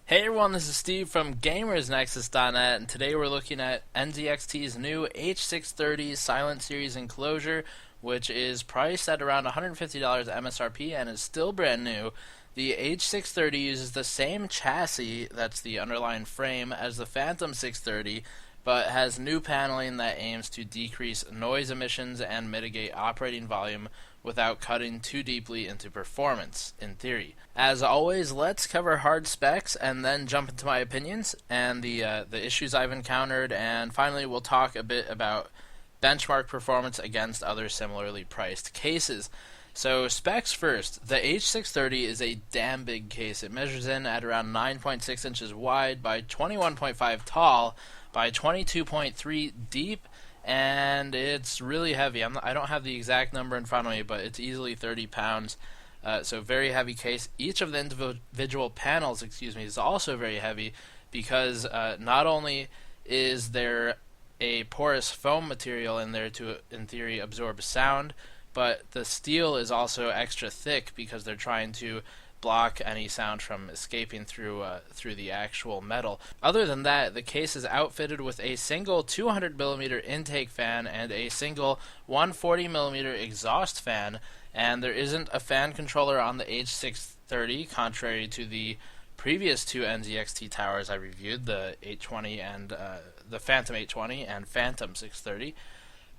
Hey everyone, this is Steve from GamersNexus.net, and today we're looking at NZXT's new H630 Silent Series enclosure, which is priced at around $150 MSRP and is still brand new. The H630 uses the same chassis, that's the underlying frame, as the Phantom 630, but has new paneling that aims to decrease noise emissions and mitigate operating volume without cutting too deeply into performance, in theory. As always, let's cover hard specs and then jump into my opinions and the issues I've encountered, and finally we'll talk a bit about benchmark performance against other similarly priced cases. So specs first, the H630 is a damn big case. It measures in at around 9.6 inches wide by 21.5 tall by 22.3 deep, and it's really heavy. I don't have the exact number in front of me, but it's easily 30 pounds. So very heavy case. Each of the individual panels, is also very heavy because not only is there a porous foam material in there to, in theory, absorb sound, but the steel is also extra thick because they're trying to block any sound from escaping through the actual metal. Other than that, the case is outfitted with a single 200mm intake fan and a single 140mm exhaust fan, and there isn't a fan controller on the H630, contrary to the previous two NZXT towers I reviewed, the 820 and the Phantom 820 and Phantom 630.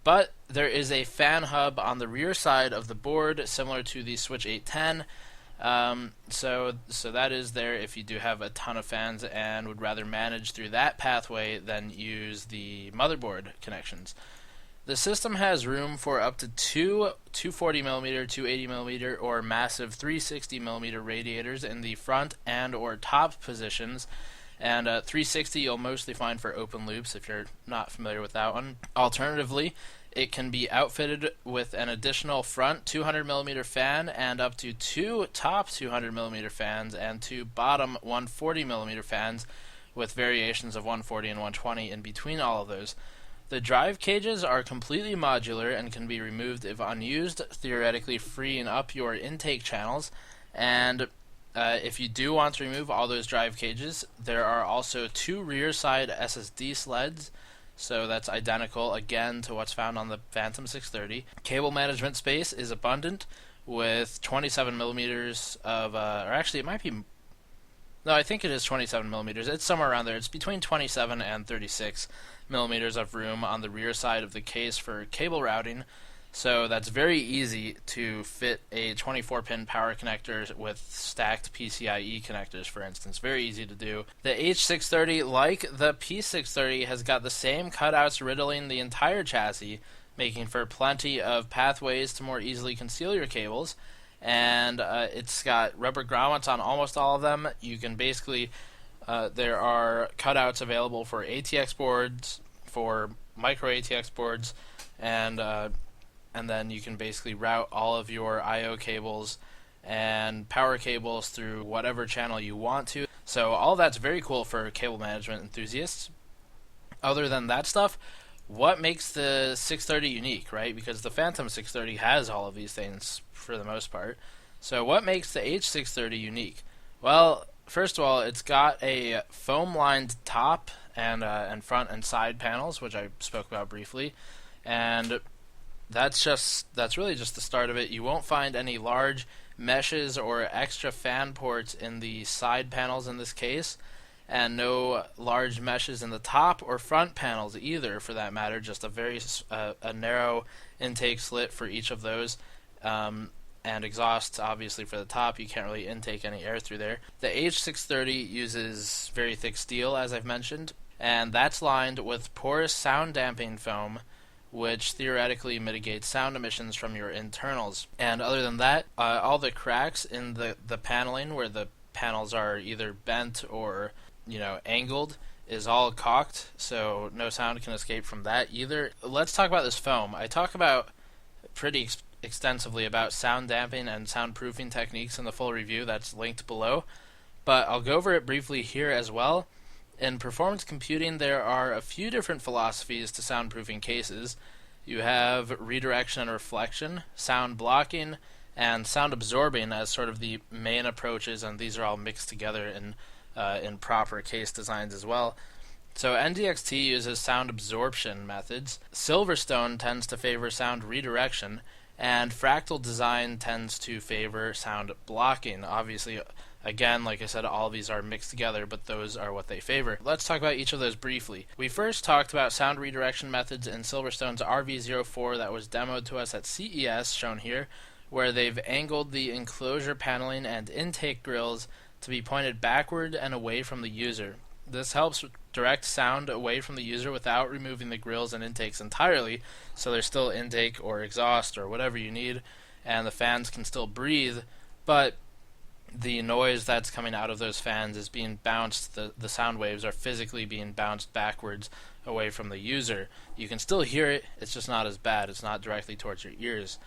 But there is a fan hub on the rear side of the board, similar to the Switch 810. So that is there if you do have a ton of fans and would rather manage through that pathway than use the motherboard connections. The system has room for up to two 240mm, 280mm, or massive 360mm radiators in the front and or top positions, and 360 you'll mostly find for open loops if you're not familiar with that one. Alternatively, it can be outfitted with an additional front 200mm fan and up to two top 200mm fans and two bottom 140mm fans with variations of 140 and 120 in between all of those. The drive cages are completely modular and can be removed if unused, theoretically freeing up your intake channels. And if you do want to remove all those drive cages, there are also two rear side SSD sleds. So that's identical, again, to what's found on the Phantom 630. Cable management space is abundant with 27mm of, or actually it might be, no, I think it is 27mm. It's somewhere around there. It's between 27 and 36mm of room on the rear side of the case for cable routing. So that's very easy to fit a 24-pin power connector with stacked PCIe connectors, for instance. Very easy to do. The H630, like the P630, has got the same cutouts riddling the entire chassis, making for plenty of pathways to more easily conceal your cables. And it's got rubber grommets on almost all of them. You can basically, there are cutouts available for ATX boards, for micro ATX boards, and then you can basically route all of your I/O cables and power cables through whatever channel you want to. So all that's very cool for cable management enthusiasts. Other than that stuff, what makes the 630 unique, right? Because the Phantom 630 has all of these things for the most part. So what makes the H630 unique? Well, first of all, it's got a foam-lined top and front and side panels, which I spoke about briefly, and that's really just the start of it. You won't find any large meshes or extra fan ports in the side panels in this case, and no large meshes in the top or front panels either, for that matter. Just a very a narrow intake slit for each of those, and exhaust obviously for the top. You can't really intake any air through there. The H630 uses very thick steel, as I've mentioned, and that's lined with porous sound damping foam, which theoretically mitigates sound emissions from your internals. And other than that, all the cracks in the paneling where the panels are either bent or angled is all caulked, so no sound can escape from that either. Let's talk about this foam. I talk about pretty extensively about sound damping and soundproofing techniques in the full review that's linked below, but I'll go over it briefly here as well. In performance computing, there are a few different philosophies to soundproofing cases. You have redirection and reflection, sound blocking, and sound absorbing as sort of the main approaches, and these are all mixed together in in proper case designs as well. So NZXT uses sound absorption methods. Silverstone tends to favor sound redirection, and Fractal Design tends to favor sound blocking. Obviously, again, like I said, all of these are mixed together, but those are what they favor. Let's talk about each of those briefly. We first talked about sound redirection methods in Silverstone's RV04 that was demoed to us at CES, shown here, where they've angled the enclosure paneling and intake grills to be pointed backward and away from the user. This helps direct sound away from the user without removing the grills and intakes entirely, so there's still intake or exhaust or whatever you need, and the fans can still breathe, but the noise that's coming out of those fans is being bounced, the sound waves are physically being bounced backwards away from the user. You can still hear it, it's just not as bad, it's not directly towards your ears,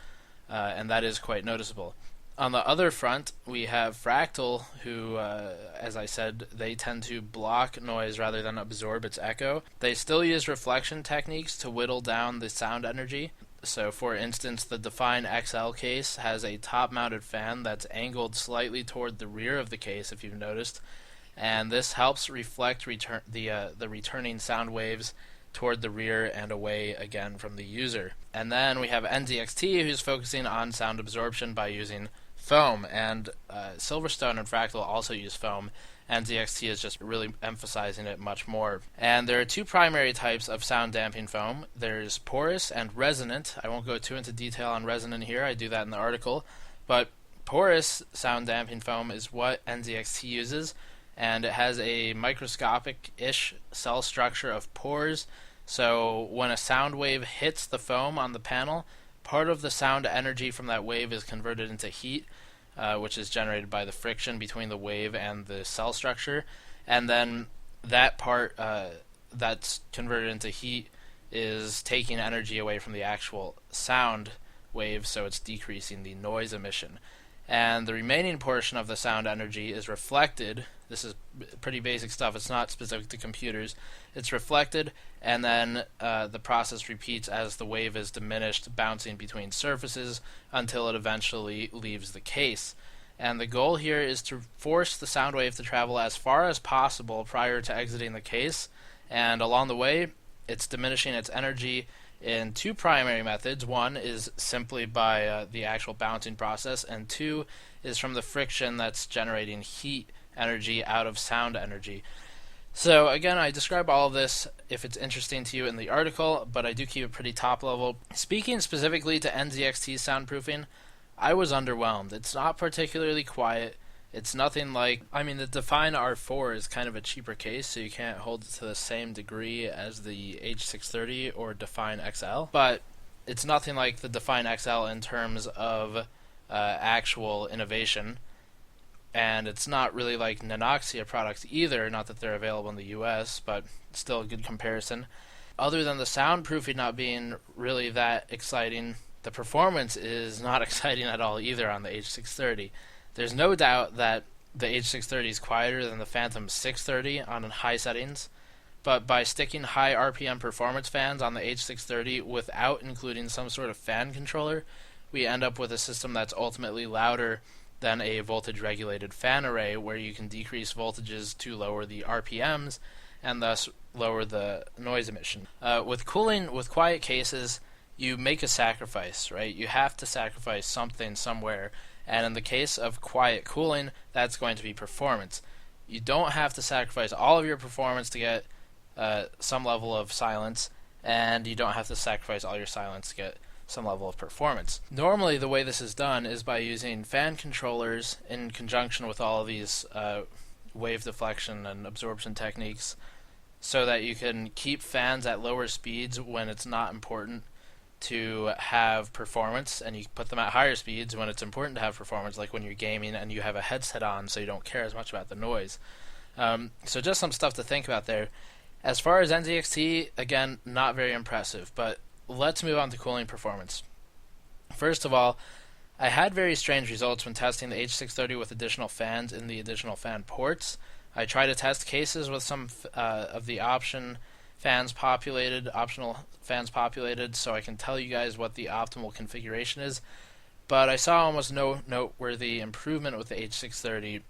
and that is quite noticeable. On the other front, we have Fractal, who, as I said, they tend to block noise rather than absorb its echo. They still use reflection techniques to whittle down the sound energy. So, for instance, the Define XL case has a top-mounted fan that's angled slightly toward the rear of the case, if you've noticed, and this helps reflect the returning sound waves toward the rear and away again from the user. And then we have NZXT, who's focusing on sound absorption by using foam, and Silverstone and Fractal also use foam. NZXT is just really emphasizing it much more. And there are two primary types of sound damping foam. There's porous and resonant. I won't go too into detail on resonant here, I do that in the article, but porous sound damping foam is what NZXT uses, and it has a microscopic-ish cell structure of pores, so when a sound wave hits the foam on the panel, part of the sound energy from that wave is converted into heat, which is generated by the friction between the wave and the cell structure, and then that part that's converted into heat is taking energy away from the actual sound wave, so it's decreasing the noise emission. And the remaining portion of the sound energy is reflected. This is pretty basic stuff, it's not specific to computers. It's reflected, and then the process repeats as the wave is diminished, bouncing between surfaces until it eventually leaves the case. And the goal here is to force the sound wave to travel as far as possible prior to exiting the case, and along the way it's diminishing its energy in two primary methods. One is simply by the actual bouncing process, and two is from the friction that's generating heat energy out of sound energy. So again, I describe all of this if it's interesting to you in the article, but I do keep it pretty top level. Speaking specifically to NZXT soundproofing, I was underwhelmed. It's not particularly quiet. It's nothing like, the Define R4 is kind of a cheaper case, so you can't hold it to the same degree as the H630 or Define XL, but it's nothing like the Define XL in terms of actual innovation, and it's not really like Nzxt products either, not that they're available in the US, but still a good comparison. Other than the soundproofing not being really that exciting, the performance is not exciting at all either on the H630. There's no doubt that the H630 is quieter than the Phantom 630 on high settings, but by sticking high RPM performance fans on the H630 without including some sort of fan controller, we end up with a system that's ultimately louder than a voltage-regulated fan array, where you can decrease voltages to lower the RPMs and thus lower the noise emission. With quiet cases, you make a sacrifice, right? You have to sacrifice something somewhere. And in the case of quiet cooling, that's going to be performance. You don't have to sacrifice all of your performance to get some level of silence, and you don't have to sacrifice all your silence to get some level of performance. Normally, the way this is done is by using fan controllers in conjunction with all of these wave deflection and absorption techniques, so that you can keep fans at lower speeds when it's not important to have performance, and you put them at higher speeds when it's important to have performance, like when you're gaming and you have a headset on so you don't care as much about the noise. So just some stuff to think about there. As far as NZXT, again, not very impressive, but let's move on to cooling performance. First of all, I had very strange results when testing the H630 with additional fans in the additional fan ports. I tried to test cases with some of the optional fans populated, so I can tell you guys what the optimal configuration is, but I saw almost no noteworthy improvement with the H630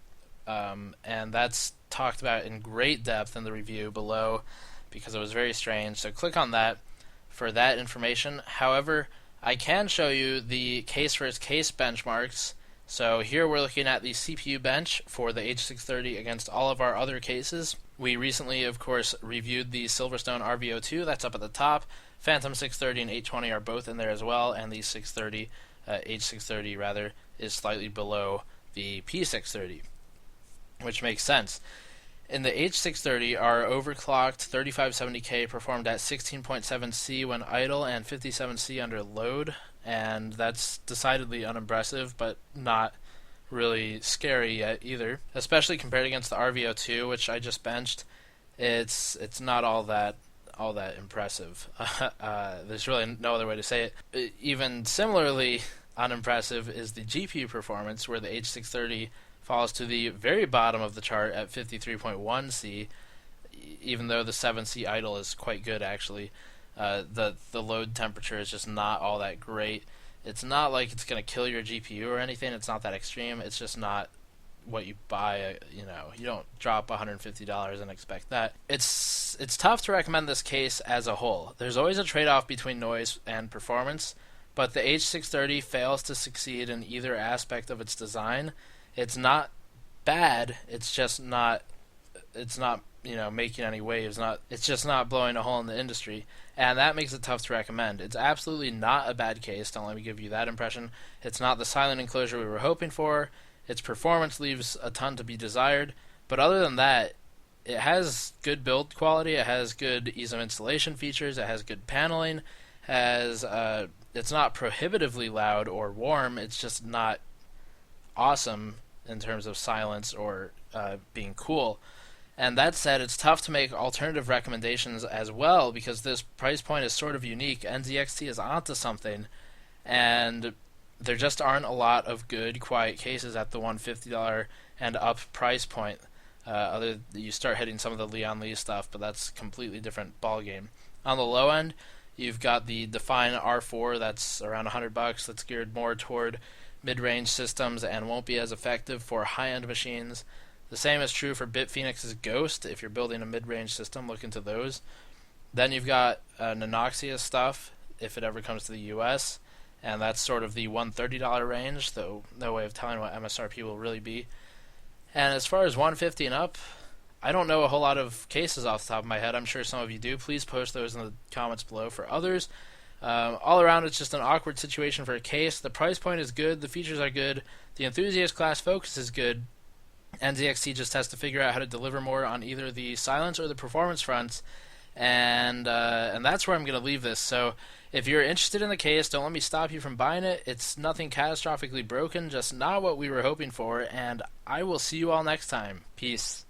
and that's talked about in great depth in the review below because it was very strange. So click on that for that information. However, I can show you the case versus case benchmarks. So here we're looking at the CPU bench for the H630 against all of our other cases. We recently, of course, reviewed the Silverstone RVO2. That's up at the top. Phantom 630 and 820 are both in there as well, and the 630, H630 rather, is slightly below the P630, which makes sense. In the H630, our overclocked 3570K performed at 16.7C when idle and 57C under load, and that's decidedly unimpressive, but not really scary yet either. Especially compared against the RVO2, which I just benched, it's not all that impressive. There's really no other way to say it. Even similarly unimpressive is the GPU performance, where the H630 falls to the very bottom of the chart at 53.1C, even though the 7C idle is quite good actually. The load temperature is just not all that great. It's not like it's going to kill your GPU or anything. It's not that extreme. It's just not what you buy. You don't drop $150 and expect that. It's tough to recommend this case as a whole. There's always a trade-off between noise and performance, but the H630 fails to succeed in either aspect of its design. It's not bad. It's just not. It's not making any waves. It's just not blowing a hole in the industry, and that makes it tough to recommend. It's absolutely not a bad case. Don't let me give you that impression. It's not the silent enclosure we were hoping for. Its performance leaves a ton to be desired, but other than that, it has good build quality. It has good ease of installation features. It has good paneling. It's not prohibitively loud or warm. It's just not awesome in terms of silence or being cool. And that said, it's tough to make alternative recommendations as well because this price point is sort of unique. NZXT is onto something, and there just aren't a lot of good, quiet cases at the $150 and up price point. You start hitting some of the Leon Lee stuff, but that's a completely different ballgame. On the low end, you've got the Define R4 that's around $100. That's geared more toward mid-range systems and won't be as effective for high-end machines. The same is true for BitPhoenix's Ghost. If you're building a mid-range system, look into those. Then you've got Nzxt stuff, if it ever comes to the US, and that's sort of the $130 range, though no way of telling what MSRP will really be. And as far as $150 and up, I don't know a whole lot of cases off the top of my head. I'm sure some of you do. Please post those in the comments below for others. All around, it's just an awkward situation for a case. The price point is good. The features are good. The enthusiast class focus is good. NZXT just has to figure out how to deliver more on either the silence or the performance fronts. And that's where I'm going to leave this. So if you're interested in the case, don't let me stop you from buying it. It's nothing catastrophically broken, just not what we were hoping for. And I will see you all next time. Peace.